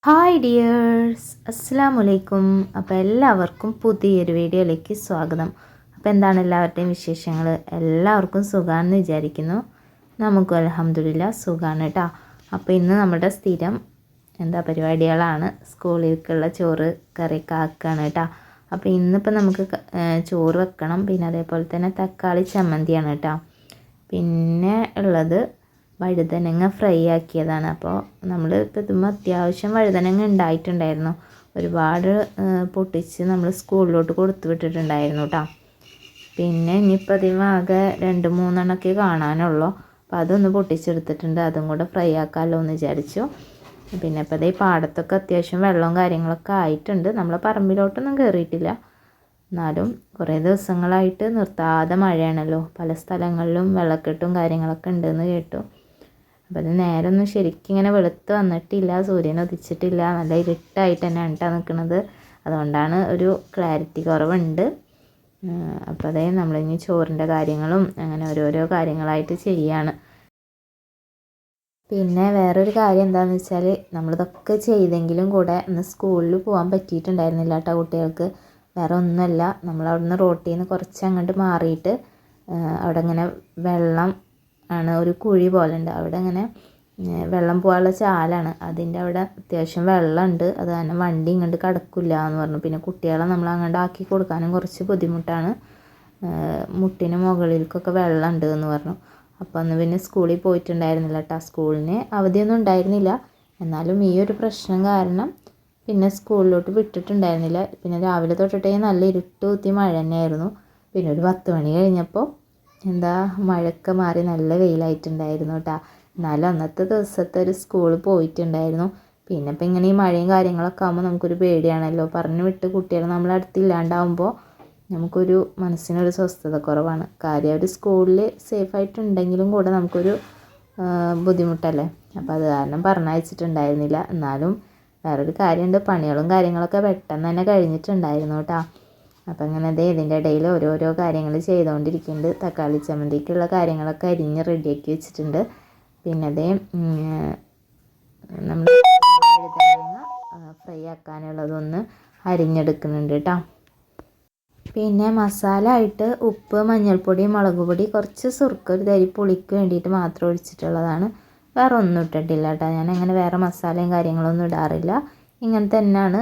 Hi dears, അസ്സലാമലൈക്കും. അപ്പോൾ എല്ലാവർക്കും പുതിയൊരു വീഡിയോയിലേക്ക് സ്വാഗതം. അപ്പോൾ എന്താണ് എല്ലാവരുടെയും വിശേഷങ്ങൾ? എല്ലാവർക്കും സുഖമാണെന്ന് വിചാരിക്കുന്നു. നമുക്കും അൽഹംദുലില്ലാ സുഖമാണ് കേട്ടോ. അപ്പോൾ ഇന്ന് നമ്മുടെ സ്ഥിരം പരിപാടികളാണ്. സ്കൂളിലേക്കുള്ള ചോറ് കറിയൊക്കെ ആക്കുകയാണ് കേട്ടോ. അപ്പോൾ ഇന്നിപ്പോൾ നമുക്ക് ചോറ് വെക്കണം. പിന്നെ അതേപോലെ തന്നെ തക്കാളി ചമ്മന്തിയാണ് കേട്ടോ. പിന്നെ ഉള്ളത് വഴുതനങ്ങ ഫ്രൈ ആക്കിയതാണ്. അപ്പോൾ നമ്മൾ ഇപ്പോൾ ഇതുമ്പോൾ അത്യാവശ്യം വഴുതനങ്ങ ഉണ്ടായിട്ടുണ്ടായിരുന്നു. ഒരുപാട് പൊട്ടിച്ച് നമ്മൾ സ്കൂളിലോട്ട് കൊടുത്തു വിട്ടിട്ടുണ്ടായിരുന്നു കേട്ടോ. പിന്നെ ഇനിയിപ്പോൾ അതിമാകെ 2-3 കാണാനുള്ളൂ. അപ്പോൾ അതൊന്ന് പൊട്ടിച്ചെടുത്തിട്ടുണ്ട്. അതും കൂടെ ഫ്രൈ ആക്കാമല്ലോ എന്ന് വിചാരിച്ചു. പിന്നെ ഇപ്പോൾ ഈ പാടത്തൊക്കെ അത്യാവശ്യം വെള്ളവും കാര്യങ്ങളൊക്കെ ആയിട്ടുണ്ട്. നമ്മളെ പറമ്പിലോട്ടൊന്നും കയറിയിട്ടില്ല. എന്നാലും കുറേ ദിവസങ്ങളായിട്ട് നിർത്താതെ മഴയാണല്ലോ. പല സ്ഥലങ്ങളിലും വെള്ളക്കെട്ടും കാര്യങ്ങളൊക്കെ ഉണ്ടെന്ന് കേട്ടു. അപ്പോൾ അത് നേരൊന്നും ശരിക്കും ഇങ്ങനെ വെളുത്ത് വന്നിട്ടില്ല, സൂര്യൻ ഉദിച്ചിട്ടില്ല, നല്ല ഇരുട്ടായിട്ട് തന്നെയാണ് കേട്ടോ നിൽക്കുന്നത്. അതുകൊണ്ടാണ് ഒരു ക്ലാരിറ്റി കുറവുണ്ട്. അപ്പോൾ അതേ നമ്മളിനി ചോറിൻ്റെ കാര്യങ്ങളും അങ്ങനെ ഓരോരോ കാര്യങ്ങളായിട്ട് ചെയ്യാണ്. പിന്നെ വേറൊരു കാര്യം എന്താണെന്ന് വെച്ചാൽ നമ്മളിതൊക്കെ ചെയ്തെങ്കിലും കൂടെ ഇന്ന് സ്കൂളിൽ പോകാൻ പറ്റിയിട്ടുണ്ടായിരുന്നില്ല കേട്ടോ കുട്ടികൾക്ക്. വേറെ ഒന്നുമല്ല, നമ്മളവിടുന്ന് റോട്ടിൽ നിന്ന് കുറച്ച് അങ്ങോട്ട് മാറിയിട്ട് അവിടെ ഇങ്ങനെ വെള്ളം ആണ്, ഒരു കുഴി പോലെ ഉണ്ട്. അവിടെ ഇങ്ങനെ വെള്ളം പോകാനുള്ള ചാലാണ്. അതിൻ്റെ അവിടെ അത്യാവശ്യം വെള്ളമുണ്ട്. അത് കാരണം വണ്ടി ഇങ്ങോട്ട് കിടക്കില്ല എന്ന് പറഞ്ഞു. പിന്നെ കുട്ടികളെ നമ്മൾ അങ്ങോട്ട് ആക്കി കൊടുക്കാനും കുറച്ച് ബുദ്ധിമുട്ടാണ്. മുട്ടിന് മുകളിലേക്കൊക്കെ വെള്ളം ഉണ്ട് എന്ന് പറഞ്ഞു. അപ്പോൾ അന്ന് പിന്നെ സ്കൂളിൽ പോയിട്ടുണ്ടായിരുന്നില്ല കേട്ടോ. സ്കൂളിന് അവധിയൊന്നും ഉണ്ടായിരുന്നില്ല. എന്നാലും ഈ ഒരു പ്രശ്നം കാരണം പിന്നെ സ്കൂളിലോട്ട് വിട്ടിട്ടുണ്ടായിരുന്നില്ല. പിന്നെ രാവിലെ തൊട്ടിട്ടേ നല്ല ഇരുട്ട് കുത്തി മഴ തന്നെയായിരുന്നു. പിന്നെ ഒരു 10 മണി കഴിഞ്ഞപ്പോൾ മഴയൊക്കെ മാറി നല്ല വെയിലായിട്ടുണ്ടായിരുന്നു കേട്ടോ. എന്നാലും അന്നത്തെ ദിവസത്തെ ഒരു സ്കൂൾ പോയിട്ടുണ്ടായിരുന്നു. പിന്നെ ഇപ്പം ഇങ്ങനെ ഈ മഴയും കാര്യങ്ങളൊക്കെ ആകുമ്പോൾ നമുക്കൊരു പേടിയാണല്ലോ. പറഞ്ഞു വിട്ട് കുട്ടികൾ നമ്മളെ അടുത്തില്ലാണ്ടാവുമ്പോൾ നമുക്കൊരു മനസ്സിനൊരു സ്വസ്ഥത കുറവാണ്. കാര്യം ഒരു സ്കൂളിൽ സേഫായിട്ടുണ്ടെങ്കിലും കൂടെ നമുക്കൊരു ബുദ്ധിമുട്ടല്ലേ. അപ്പോൾ അത് കാരണം പറഞ്ഞയച്ചിട്ടുണ്ടായിരുന്നില്ല. എന്നാലും വേറൊരു കാര്യമുണ്ട്, പണികളും കാര്യങ്ങളൊക്കെ പെട്ടെന്ന് തന്നെ കഴിഞ്ഞിട്ടുണ്ടായിരുന്നു കേട്ടോ. അപ്പം അങ്ങനെ ഇതിൻ്റെ ഇടയിൽ ഓരോരോ കാര്യങ്ങൾ ചെയ്തുകൊണ്ടിരിക്കുന്നുണ്ട്. തക്കാളി ചമ്മന്തിക്കുള്ള കാര്യങ്ങളൊക്കെ അരിഞ്ഞ് റെഡിയാക്കി വെച്ചിട്ടുണ്ട്. പിന്നെ നമ്മൾ ഫ്രൈ ആക്കാനുള്ളതൊന്ന് അരിഞ്ഞെടുക്കുന്നുണ്ട് കേട്ടോ. പിന്നെ മസാല ആയിട്ട് ഉപ്പ്, മഞ്ഞൾപ്പൊടി, മുളക് പൊടി, കുറച്ച് സുർക്ക, ഒരു തരി പുളിക്ക് വേണ്ടിയിട്ട് മാത്രം ഒഴിച്ചിട്ടുള്ളതാണ്. വേറെ ഒന്നും ഇട്ടിട്ടില്ല കേട്ടോ. ഞാൻ അങ്ങനെ വേറെ മസാലയും കാര്യങ്ങളൊന്നും ഇടാറില്ല. ഇങ്ങനെ തന്നെയാണ്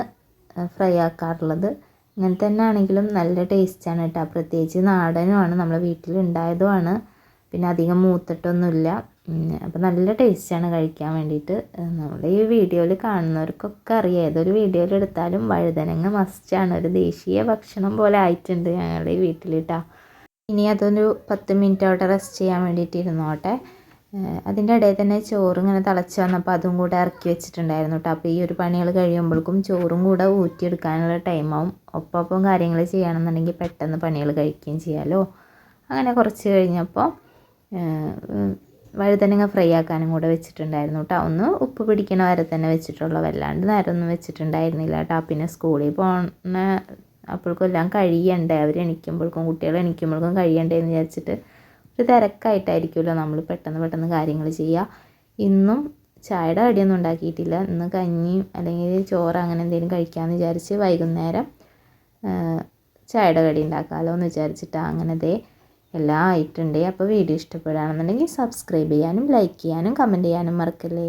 ഫ്രൈ ആക്കാറുള്ളത്. ഇങ്ങനെ തന്നെ ആണെങ്കിലും നല്ല ടേസ്റ്റാണ് കേട്ടോ. പ്രത്യേകിച്ച് നാടനുമാണ്, നമ്മളെ വീട്ടിലുണ്ടായതുമാണ്. പിന്നെ അധികം മൂത്തിട്ടൊന്നുമില്ല. അപ്പോൾ നല്ല ടേസ്റ്റാണ് കഴിക്കാൻ വേണ്ടിയിട്ട്. നമ്മുടെ ഈ വീഡിയോയിൽ കാണുന്നവർക്കൊക്കെ അറിയാം, ഏതൊരു വീഡിയോയിൽ എടുത്താലും വഴുതനങ്ങ മസ്റ്റാണ്. ഒരു ദേശീയ ഭക്ഷണം പോലെ ആയിട്ടുണ്ട് ഞങ്ങളുടെ ഈ വീട്ടിൽ കേട്ടോ. ഇനി അതൊരു 10 മിനിറ്റ് അവിടെ റെസ്റ്റ് ചെയ്യാൻ വേണ്ടിയിട്ട് ഇരുന്നോട്ടെ. അതിൻ്റെ ഇടയിൽ തന്നെ ചോറ് ഇങ്ങനെ തിളച്ച് വന്നപ്പോൾ അതും കൂടെ ഇറക്കി വെച്ചിട്ടുണ്ടായിരുന്നു കേട്ടോ. അപ്പോൾ ഈ ഒരു പണികൾ കഴിയുമ്പോഴേക്കും ചോറും കൂടെ ഊറ്റിയെടുക്കാനുള്ള ടൈമാവും. ഒപ്പം കാര്യങ്ങൾ ചെയ്യണമെന്നുണ്ടെങ്കിൽ പെട്ടെന്ന് പണികൾ കഴിക്കുകയും ചെയ്യാമല്ലോ. അങ്ങനെ കുറച്ച് കഴിഞ്ഞപ്പോൾ വഴുതനങ്ങ ഫ്രൈ ആക്കാനും കൂടെ വെച്ചിട്ടുണ്ടായിരുന്നു കേട്ടോ. ഒന്ന് ഉപ്പ് പിടിക്കണ വരെ തന്നെ വെച്ചിട്ടുള്ളൂ, വല്ലാണ്ട് നേരമൊന്നും വെച്ചിട്ടുണ്ടായിരുന്നില്ല കേട്ടോ. പിന്നെ സ്കൂളിൽ പോകുന്ന അപ്പോഴേക്കും എല്ലാം കഴിയണ്ടേ, അവർ എണീക്കുമ്പോഴേക്കും കുട്ടികൾ എണീക്കുമ്പോഴേക്കും കഴിയണ്ടേ എന്ന് വിചാരിച്ചിട്ട് ഒരു തിരക്കായിട്ടായിരിക്കുമല്ലോ നമ്മൾ പെട്ടെന്ന് കാര്യങ്ങൾ ചെയ്യുക. ഇന്നും ചായയുടെ കടിയൊന്നും ഉണ്ടാക്കിയിട്ടില്ല. ഇന്ന് കഞ്ഞിയും അല്ലെങ്കിൽ ചോറ് അങ്ങനെ എന്തെങ്കിലും കഴിക്കാമെന്ന് വിചാരിച്ച് വൈകുന്നേരം ചായയുടെ കടി ഉണ്ടാക്കാമല്ലോ എന്ന് വിചാരിച്ചിട്ട് അങ്ങനെ എല്ലാം ആയിട്ടുണ്ട്. അപ്പോൾ വീഡിയോ ഇഷ്ടപ്പെടുകയാണെന്നുണ്ടെങ്കിൽ സബ്സ്ക്രൈബ് ചെയ്യാനും ലൈക്ക് ചെയ്യാനും കമൻറ്റ് ചെയ്യാനും മറക്കല്ലേ.